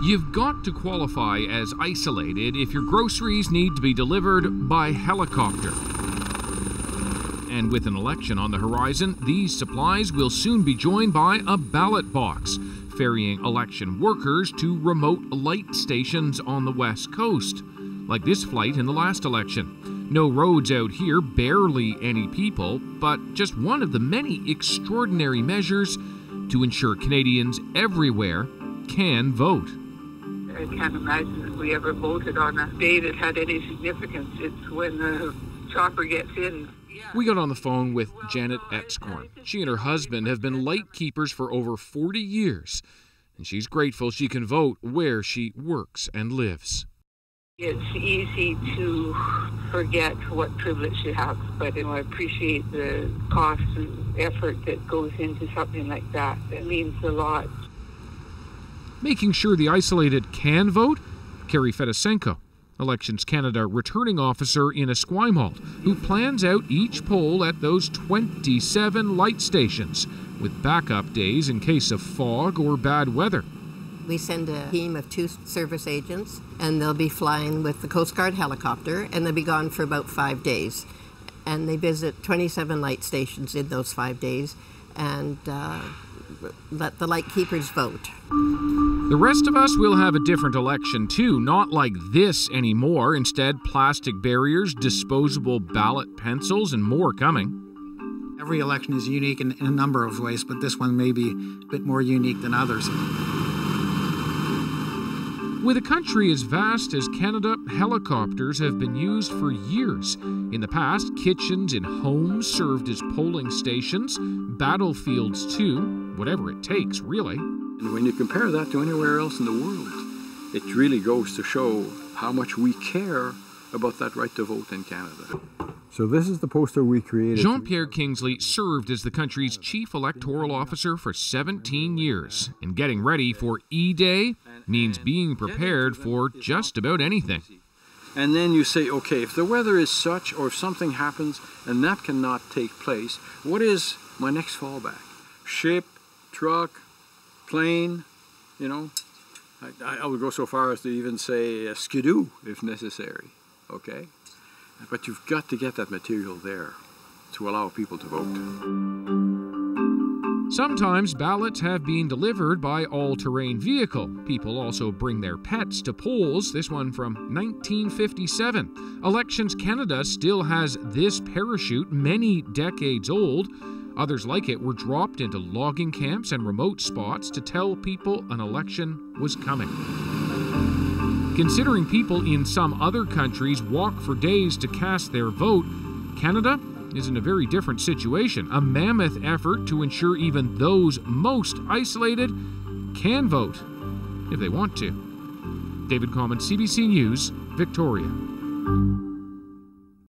You've got to qualify as isolated if your groceries need to be delivered by helicopter. And with an election on the horizon, these supplies will soon be joined by a ballot box, ferrying election workers to remote light stations on the West Coast, like this flight in the last election. No roads out here, barely any people, but just one of the many extraordinary measures to ensure Canadians everywhere can vote. I can't imagine that we ever voted on a day that had any significance. It's when the chopper gets in. We got on the phone with Janet Etzkorn. She and her husband have been light keepers for over 40 years, and she's grateful she can vote where she works and lives. It's easy to forget what privilege you have, but I appreciate the cost and effort that goes into something like that. It means a lot. Making sure the isolated can vote, Carrie Fedosenko, Elections Canada returning officer in Esquimalt, who plans out each poll at those 27 light stations, with backup days in case of fog or bad weather. We send a team of 2 service agents, and they'll be flying with the Coast Guard helicopter, and they'll be gone for about 5 days. And they visit 27 light stations in those 5 days, and let the light keepers vote. The rest of us will have a different election too, not like this anymore. Instead, plastic barriers, disposable ballot pencils, and more coming. Every election is unique in a number of ways, but this one may be a bit more unique than others. With a country as vast as Canada, helicopters have been used for years. In the past, kitchens in homes served as polling stations, battlefields too, whatever it takes, really. And when you compare that to anywhere else in the world, it really goes to show how much we care about that right to vote in Canada. So this is the poster we created. Jean-Pierre Kingsley served as the country's chief electoral officer for 17 years, and getting ready for E-Day means being prepared for just about anything. And then you say, okay, if the weather is such or if something happens and that cannot take place, what is my next fallback? Ship, truck, plane, you know? I would go so far as to even say skidoo if necessary, okay? But you've got to get that material there to allow people to vote. Sometimes ballots have been delivered by all-terrain vehicle. People also bring their pets to polls, this one from 1957. Elections Canada still has this parachute, many decades old. Others like it were dropped into logging camps and remote spots to tell people an election was coming. Considering people in some other countries walk for days to cast their vote, Canada is in a very different situation. A mammoth effort to ensure even those most isolated can vote if they want to. David Common, CBC News, Victoria.